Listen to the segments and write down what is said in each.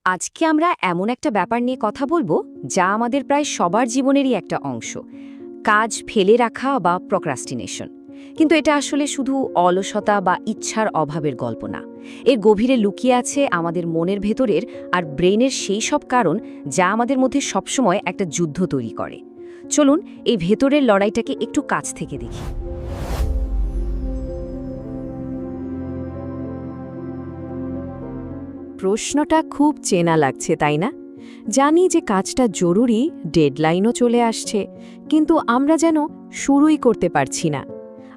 আজকে আমরা এমন একটা ব্যাপার নিয়ে কথা বলবো যা আমাদের প্রায় সবার জীবনেরই একটা অংশ, কাজ ফেলে রাখা বা প্রক্রাস্টিনেশন। কিন্তু এটা আসলে শুধু অলসতা বা ইচ্ছার অভাবের গল্প না। এর গভীরে লুকিয়ে আছে আমাদের মনের ভেতরের আর ব্রেনের সেই সব কারণ যা আমাদের মধ্যে সবসময় একটা যুদ্ধ তৈরি করে। চলুন এই ভেতরের লড়াইটাকে একটু কাছ থেকে দেখি। প্রশ্নটা খুব চেনা লাগছে, তাই না? জানি যে কাজটা জরুরি, ডেডলাইনও চলে আসছে, কিন্তু আমরা যেন শুরুই করতে পারছি না।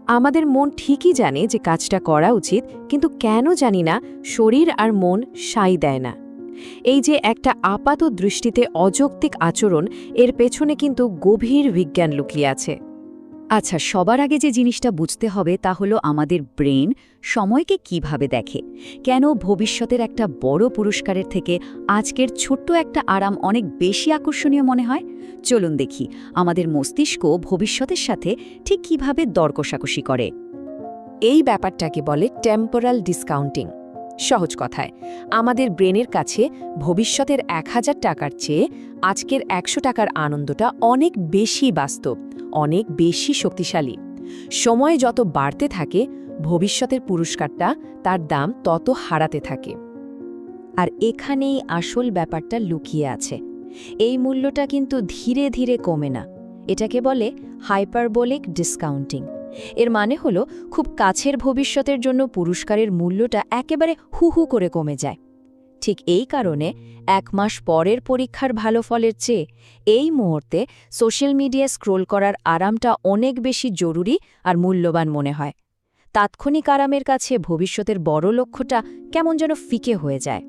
আমাদের মন ঠিকই জানে যে কাজটা করা উচিত, কিন্তু কেন জানি না শরীর আর মন সায় দেয় না। এই যে একটা আপাত দৃষ্টিতে অযৌক্তিক আচরণ, এর পেছনে কিন্তু গভীর বিজ্ঞান লুকিয়ে আছে। আচ্ছা, সবার আগে যে জিনিসটা বুঝতে হবে তা হলো আমাদের ব্রেন সময়কে কিভাবে দেখে। কেন ভবিষ্যতের একটা বড় পুরস্কারের থেকে আজকের ছোট্ট একটা আরাম অনেক বেশি আকর্ষণীয় মনে হয়? চলুন দেখি আমাদের মস্তিষ্ক ভবিষ্যতের সাথে ঠিক কিভাবে দর কষাকষি করে। এই ব্যাপারটাকে বলে টেম্পোরাল ডিসকাউন্টিং। সহজ কথায়, আমাদের ব্রেনের কাছে ভবিষ্যতের ১,০০০ টাকার চেয়ে আজকের ১০০ টাকার আনন্দটা অনেক বেশি বাস্তব, অনেক বেশি শক্তিশালী। সময় যত বাড়তে থাকে, ভবিষ্যতের পুরস্কারটা তার দাম তত হারাতে থাকে। আর এখানেই আসল ব্যাপারটা লুকিয়ে আছে। এই মূল্যটা কিন্তু ধীরে ধীরে কমে না, এটাকে বলে হাইপারবোলিক ডিসকাউন্টিং। এর মানে হলো খুব কাছের ভবিষ্যতের জন্য পুরস্কারের মূল্যটা একেবারে হু হু করে কমে যায়। ঠিক এই কারণে ১ মাস পরের পরীক্ষার ভালো ফলের চেয়ে এই মুহূর্তে সোশ্যাল মিডিয়া স্ক্রোল করার আরামটা অনেক বেশি জরুরি আর মূল্যবান মনে হয়। তাৎক্ষণিক আরামের কাছে ভবিষ্যতের বড় লক্ষ্যটা কেমন যেন ফিকে হয়ে যায়।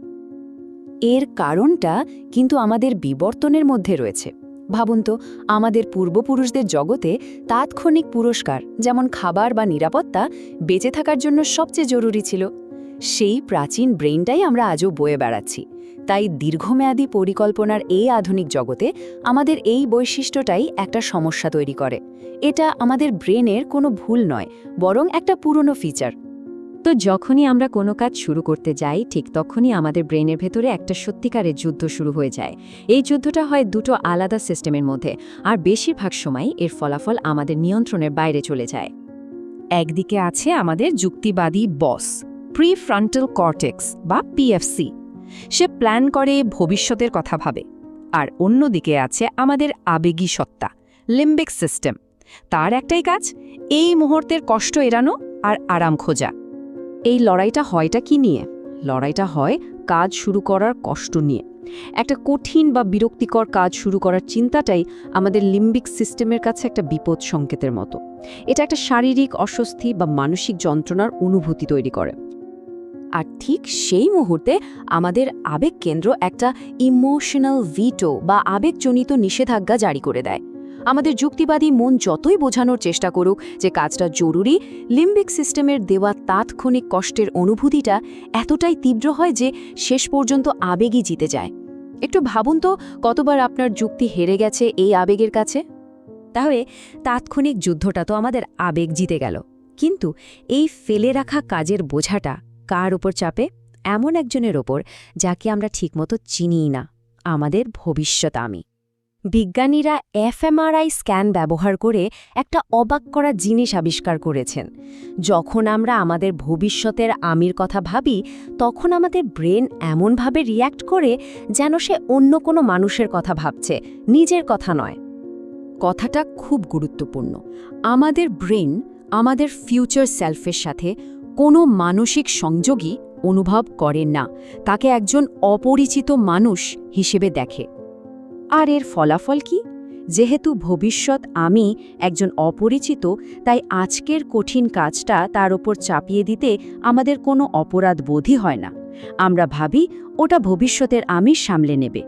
এর কারণটা কিন্তু আমাদের বিবর্তনের মধ্যে রয়েছে। ভাবুন তো, আমাদের পূর্বপুরুষদের জগতে তাৎক্ষণিক পুরস্কার, যেমন খাবার বা নিরাপত্তা, বেঁচে থাকার জন্য সবচেয়ে জরুরি ছিল। সেই প্রাচীন ব্রেইনটাই আমরা আজও বয়ে বেড়াচ্ছি। তাই দীর্ঘমেয়াদী পরিকল্পনার এই আধুনিক জগতে আমাদের এই বৈশিষ্ট্যটাই একটা সমস্যা তৈরি করে। এটা আমাদের ব্রেনের কোনো ভুল নয়, বরং একটা পুরনো ফিচার। তো যখনই আমরা কোনো কাজ শুরু করতে যাই, ঠিক তখনই আমাদের ব্রেনের ভেতরে একটা সত্যিকারের যুদ্ধ শুরু হয়ে যায়। এই যুদ্ধটা হয় দুটো আলাদা সিস্টেমের মধ্যে, আর বেশিরভাগ সময় এর ফলাফল আমাদের নিয়ন্ত্রণের বাইরে চলে যায়। একদিকে আছে আমাদের যুক্তিবাদী বস, প্রিফ্রন্টাল কর্টেক্স বা পিএফসি। সে প্ল্যান করে, ভবিষ্যতের কথা ভাবে। আর অন্যদিকে আছে আমাদের আবেগী সত্তা, লিম্বিক সিস্টেম। তার একটাই কাজ, এই মুহূর্তের কষ্ট এড়ানো আর আরাম খোঁজা। এই লড়াইটা হয়টা কি নিয়ে? লড়াইটা হয় কাজ শুরু করার কষ্ট নিয়ে। একটা কঠিন বা বিরক্তিকর কাজ শুরু করার চিন্তাটাই আমাদের লিম্বিক সিস্টেমের কাছে একটা বিপদ সংকেতের মতো। এটা একটা শারীরিক অস্বস্তি বা মানসিক যন্ত্রণার অনুভূতি তৈরি করে। আর ঠিক সেই মুহূর্তে আমাদের আবেগ কেন্দ্র একটা ইমোশনাল ভিটো বা আবেগজনিত নিষেধাজ্ঞা জারি করে দেয়। আমাদের যুক্তিবাদী মন যতই বোঝানোর চেষ্টা করুক যে কাজটা জরুরি, লিম্বিক সিস্টেমের দেওয়া তাৎক্ষণিক কষ্টের অনুভূতিটা এতটাই তীব্র হয় যে শেষ পর্যন্ত আবেগই জিতে যায়। একটু ভাবুন তো, কতবার আপনার যুক্তি হেরে গেছে এই আবেগের কাছে? তাহলে তাৎক্ষণিক যুদ্ধটা তো আমাদের আবেগ জিতে গেল, কিন্তু এই ফেলে রাখা কাজের বোঝাটা কার ওপর চাপে? এমন একজনের ওপর যাকে আমরা ঠিকমতো চিনিই না, আমাদের ভবিষ্যৎ আমি। বিজ্ঞানীরা এফএমআরআই স্ক্যান ব্যবহার করে একটা অবাক করা জিনিস আবিষ্কার করেছেন। যখন আমরা আমাদের ভবিষ্যতের আমির কথা ভাবি, তখন আমাদের ব্রেন এমনভাবে রিয়্যাক্ট করে যেন সে অন্য কোনো মানুষের কথা ভাবছে, নিজের কথা নয়। কথাটা খুব গুরুত্বপূর্ণ। আমাদের ব্রেন আমাদের ফিউচার সেলফের সাথে কোনো মানসিক সংযোগই অনুভব করে না, তাকে একজন অপরিচিত মানুষ হিসেবে দেখে। আর এর ফলাফল কি? যেহেতু ভবিষ্যৎ আমি একজন অপরিচিত, তাই আজকের কঠিন কাজটা তার ওপর চাপিয়ে দিতে আমাদের কোনো অপরাধ বোধই হয় না। আমরা ভাবি ওটা ভবিষ্যতের আমি সামলে নেবে।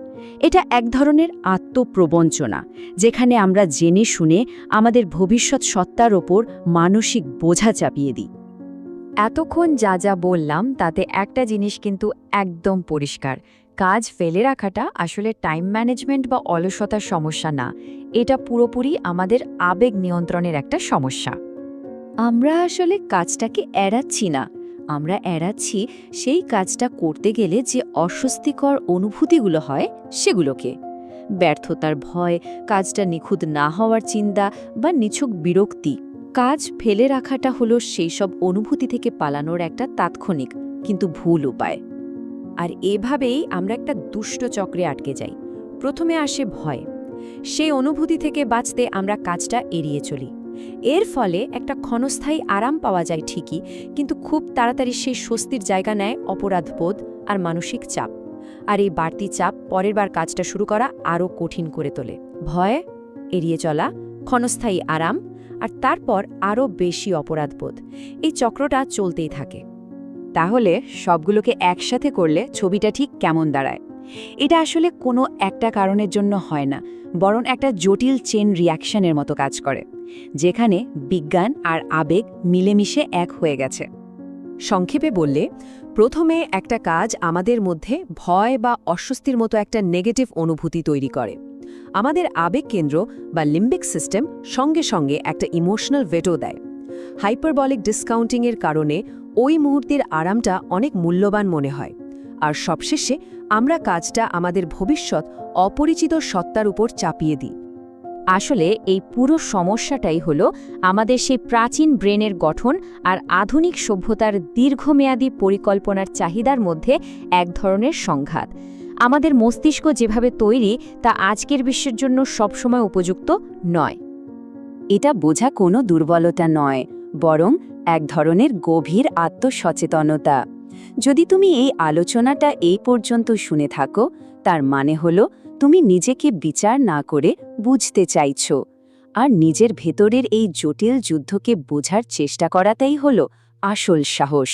এটা এক ধরনের আত্মপ্রবঞ্চনা, যেখানে আমরা জেনে শুনে আমাদের ভবিষ্যৎ সত্তার ওপর মানসিক বোঝা চাপিয়ে দিই। এতক্ষণ যা যা বললাম তাতে একটা জিনিস কিন্তু একদম পরিষ্কার, কাজ ফেলে রাখাটা আসলে টাইম ম্যানেজমেন্ট বা অলসতার সমস্যা না, এটা পুরোপুরি আমাদের আবেগ নিয়ন্ত্রণের একটা সমস্যা। আমরা আসলে কাজটাকে এড়াচ্ছি না, আমরা এড়াচ্ছি সেই কাজটা করতে গেলে যে অস্বস্তিকর অনুভূতিগুলো হয় সেগুলোকে। ব্যর্থতার ভয়, কাজটা নিখুঁত না হওয়ার চিন্তা বা নিছক বিরক্তি। কাজ ফেলে রাখাটা হলো সেই সব অনুভূতি থেকে পালানোর একটা তাৎক্ষণিক কিন্তু ভুল উপায়। আর এভাবেই আমরা একটা দুষ্ট চক্রে আটকে যাই। প্রথমে আসে ভয়। সেই অনুভূতি থেকে বাঁচতে আমরা কাজটা এড়িয়ে চলি। এর ফলে একটা ক্ষণস্থায়ী আরাম পাওয়া যায় ঠিকই, কিন্তু খুব তাড়াতাড়ি সেই স্বস্তির জায়গা নেয় অপরাধবোধ আর মানসিক চাপ। আর এই বাড়তি চাপ পরের বার কাজটা শুরু করা আরও কঠিন করে তোলে। ভয়, এড়িয়ে চলা, ক্ষণস্থায়ী আরাম, আর তারপর আরও বেশি অপরাধবোধ। এই চক্রটা চলতেই থাকে। তাহলে সবগুলোকে একসাথে করলে ছবিটা ঠিক কেমন দাঁড়ায়? এটা আসলে কোনো একটা কারণের জন্য হয় না, বরং একটা জটিল চেন রিয়াকশনের মতো কাজ করে, যেখানে বিজ্ঞান আর আবেগ মিলেমিশে এক হয়ে গেছে। সংক্ষেপে বললে, প্রথমে একটা কাজ আমাদের মধ্যে ভয় বা অস্বস্তির মতো একটা নেগেটিভ অনুভূতি তৈরি করে। আমাদের আবেগ কেন্দ্র বা লিম্বিক সিস্টেম সঙ্গে সঙ্গে একটা ইমোশনাল ভেটো দেয়। হাইপারবলিক ডিসকাউন্টিংয়ের কারণে ওই মুহূর্তের আরামটা অনেক মূল্যবান মনে হয়। আর সবশেষে আমরা কাজটা আমাদের ভবিষ্যৎ অপরিচিত সত্তার উপর চাপিয়ে দিই। আসলে এই পুরো সমস্যাটাই হলো আমাদের সেই প্রাচীন ব্রেনের গঠন আর আধুনিক সভ্যতার দীর্ঘমেয়াদী পরিকল্পনার চাহিদার মধ্যে এক ধরনের সংঘাত। আমাদের মস্তিষ্ক যেভাবে তৈরি তা আজকের বিশ্বের জন্য সবসময় উপযুক্ত নয়। এটা বোঝা কোনো দুর্বলতা নয়, বরং এক ধরনের গভীর আত্মসচেতনতা। যদি তুমি এই আলোচনাটা এই পর্যন্ত শুনে থাকো, তার মানে হলো তুমি নিজেকে বিচার না করে বুঝতে চাইছো, আর নিজের ভেতরের এই জটিল যুদ্ধকে বোঝার চেষ্টা করাটাই হলো আসল সাহস।